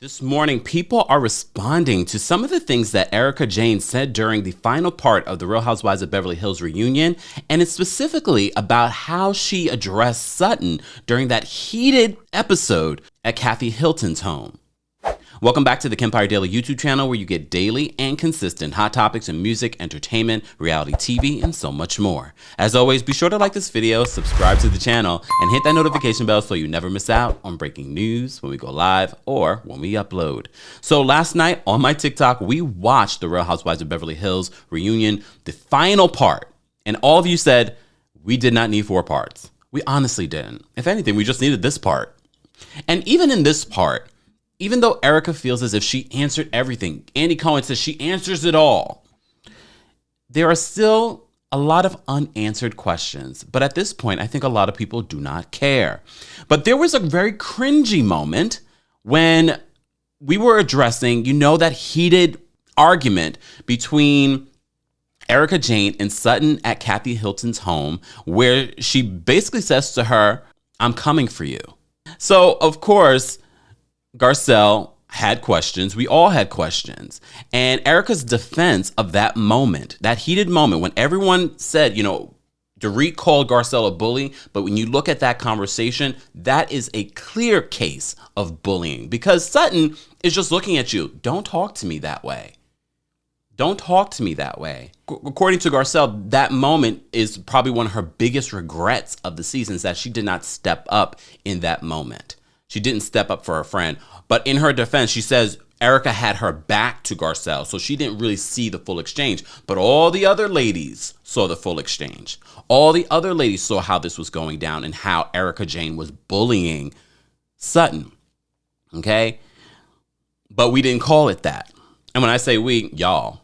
This morning, people are responding to some of the things that Erika Jayne said during the final part of the Real Housewives of Beverly Hills reunion, and it's specifically about how she addressed Sutton during that heated episode at Kathy Hilton's home. Welcome back to the Kempire Daily YouTube channel, where you get daily and consistent hot topics in music, entertainment, reality TV, and so much more. As always, be sure to like this video, subscribe to the channel, and hit that notification bell so you never miss out on breaking news when we go live or when we upload. So last night on my TikTok, we watched the Real Housewives of Beverly Hills reunion, the final part, and all of you said we did not need 4 parts. We honestly didn't. If anything, we just needed this part. And even in this part, even though Erika feels as if she answered everything, Andy Cohen says she answers it all, there are still a lot of unanswered questions. But at this point, I think a lot of people do not care. But there was a very cringy moment when we were addressing, that heated argument between Erika Jayne and Sutton at Kathy Hilton's home, where she basically says to her, "I'm coming for you." So, of course, Garcelle had questions. We all had questions. And Erika's defense of that moment, that heated moment when everyone said, Dorit called Garcelle a bully. But when you look at that conversation, that is a clear case of bullying, because Sutton is just looking at you. Don't talk to me that way. Don't talk to me that way. According to Garcelle, that moment is probably one of her biggest regrets of the season, is that she did not step up in that moment. She didn't step up for her friend. But in her defense, she says Erika had her back to Garcelle, so she didn't really see the full exchange. But all the other ladies saw the full exchange. All the other ladies saw how this was going down and how Erika Jayne was bullying Sutton. Okay? But we didn't call it that. And when I say we, y'all.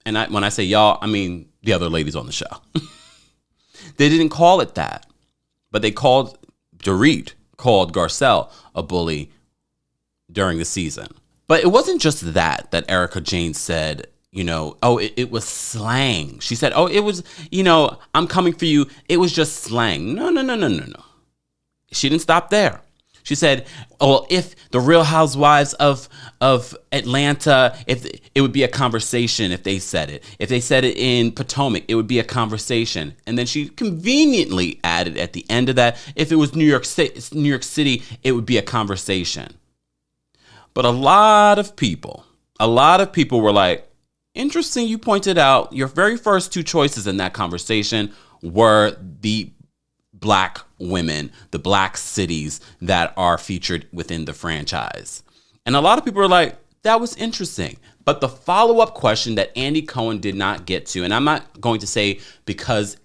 And when I say y'all, I mean the other ladies on the show. They didn't call it that. But they called Garcelle a bully during the season. But it wasn't just that Erika Jayne said, it was slang. She said, it was, I'm coming for you. It was just slang. No. She didn't stop there. She said, if the Real Housewives of Atlanta, if it would be a conversation if they said it. If they said it in Potomac, it would be a conversation. And then she conveniently added at the end of that, if it was New York City, it would be a conversation. But a lot of people were like, interesting, you pointed out your very first 2 choices in that conversation were the Black women, the Black cities that are featured within the franchise. And a lot of people are like, that was interesting. But the follow-up question that Andy Cohen did not get to, and I'm not going to say because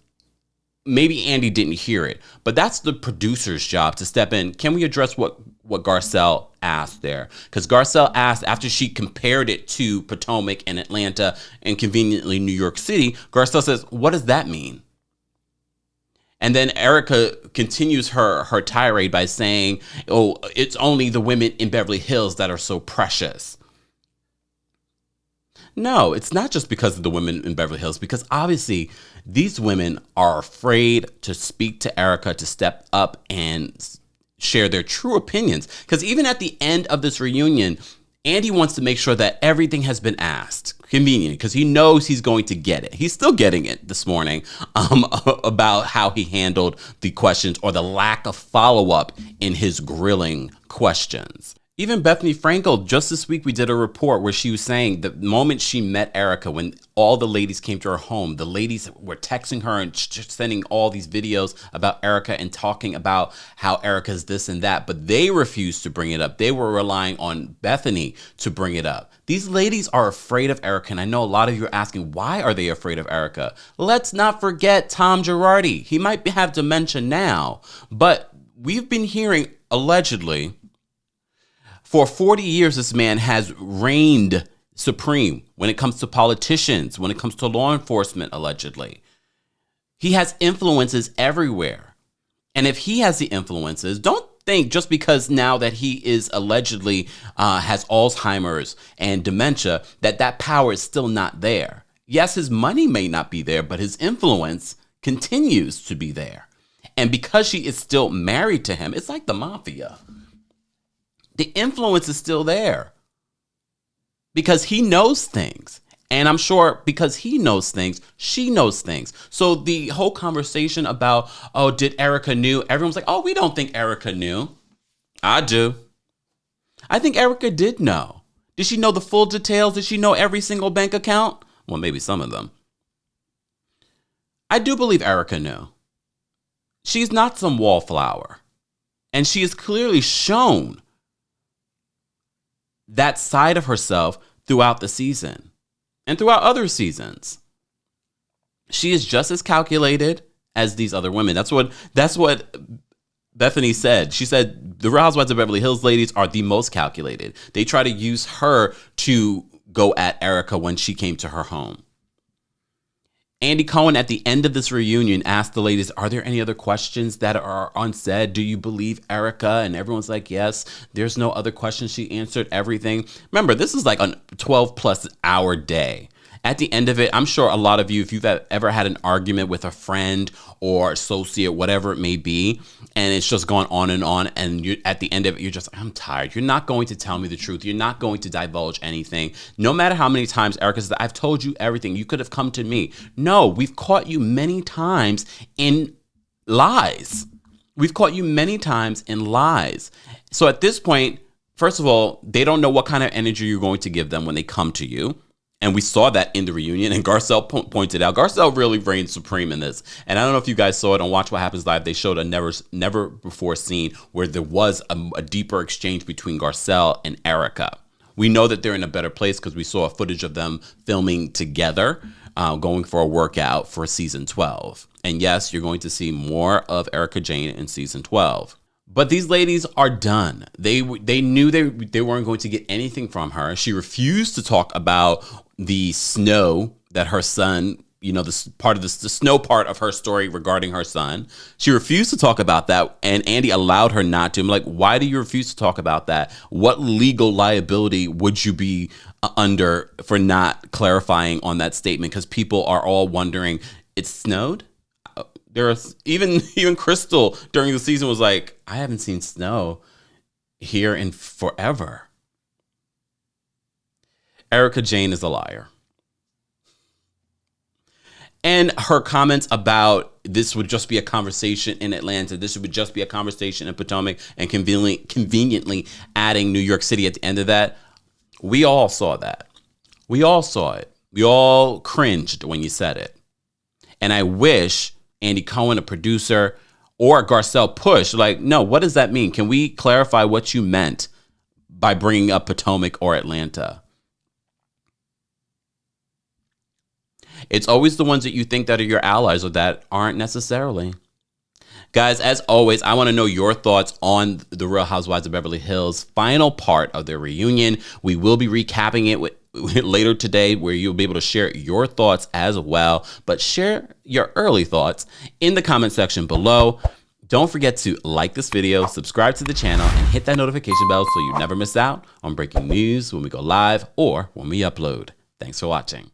maybe Andy didn't hear it, but that's the producer's job to step in. Can we address what Garcelle asked there? Because Garcelle asked, after she compared it to Potomac and Atlanta and conveniently New York City, Garcelle says, what does that mean? And then Erika continues her tirade by saying, it's only the women in Beverly Hills that are so precious. No, it's not just because of the women in Beverly Hills, because obviously these women are afraid to speak to Erika, to step up and share their true opinions. Because even at the end of this reunion, Andy wants to make sure that everything has been asked. Convenient, because he knows he's going to get it. He's still getting it this morning about how he handled the questions or the lack of follow-up in his grilling questions. Even Bethany Frankel, just this week, we did a report where she was saying the moment she met Erika, when all the ladies came to her home, the ladies were texting her and sending all these videos about Erika and talking about how Erika's this and that, but they refused to bring it up. They were relying on Bethany to bring it up. These ladies are afraid of Erika, and I know a lot of you are asking, why are they afraid of Erika? Let's not forget Tom Girardi. He might have dementia now, but we've been hearing, allegedly, for 40 years, this man has reigned supreme when it comes to politicians, when it comes to law enforcement, allegedly. He has influences everywhere. And if he has the influences, don't think just because now that he is allegedly has Alzheimer's and dementia, that power is still not there. Yes, his money may not be there, but his influence continues to be there. And because she is still married to him, it's like the mafia. The influence is still there because he knows things. And I'm sure because he knows things, she knows things. So the whole conversation about, oh, did Erika knew? Everyone's like, oh, we don't think Erika knew. I do. I think Erika did know. Did she know the full details? Did she know every single bank account? Well, maybe some of them. I do believe Erika knew. She's not some wallflower. And she has clearly shown that side of herself throughout the season and throughout other seasons. She is just as calculated as these other women. That's what Bethany said. She said the Real Housewives of Beverly Hills ladies are the most calculated. They try to use her to go at Erika when she came to her home. Andy Cohen at the end of this reunion asked the ladies, are there any other questions that are unsaid? Do you believe Erika? And everyone's like, yes. There's no other questions. She answered everything. Remember, this is like a 12 plus hour day. At the end of it, I'm sure a lot of you, if you've ever had an argument with a friend or associate, whatever it may be, and it's just gone on, and you at the end of it, you're just, I'm tired. You're not going to tell me the truth. You're not going to divulge anything. No matter how many times Erika says, I've told you everything. You could have come to me. No, we've caught you many times in lies. We've caught you many times in lies. So at this point, first of all, they don't know what kind of energy you're going to give them when they come to you. And we saw that in the reunion, and Garcelle pointed out, Garcelle really reigned supreme in this. And I don't know if you guys saw it on Watch What Happens Live. They showed a never before seen where there was a deeper exchange between Garcelle and Erika. We know that they're in a better place because we saw footage of them filming together, going for a workout for season 12. And yes, you're going to see more of Erika Jayne in season 12. But these ladies are done. They knew they weren't going to get anything from her. She refused to talk about the snow that her son, this part of the snow part of her story regarding her son. She refused to talk about that, and Andy allowed her not to. I'm like, why do you refuse to talk about that? What legal liability would you be under for not clarifying on that statement? Because people are all wondering, it snowed? There's even Crystal during the season was like, I haven't seen snow here in forever. Erika Jayne is a liar. And her comments about this would just be a conversation in Atlanta, this would just be a conversation in Potomac, and conveniently adding New York City at the end of that, we all saw that. We all saw it. We all cringed when you said it. And I wish Andy Cohen, a producer, or Garcelle pushed, like, no, what does that mean? Can we clarify what you meant by bringing up Potomac or Atlanta? It's always the ones that you think that are your allies or that aren't necessarily. Guys, as always, I want to know your thoughts on the Real Housewives of Beverly Hills final part of their reunion. We will be recapping it later today, where you'll be able to share your thoughts as well. But share your early thoughts in the comment section below. Don't forget to like this video, subscribe to the channel, and hit that notification bell so you never miss out on breaking news when we go live or when we upload. Thanks for watching.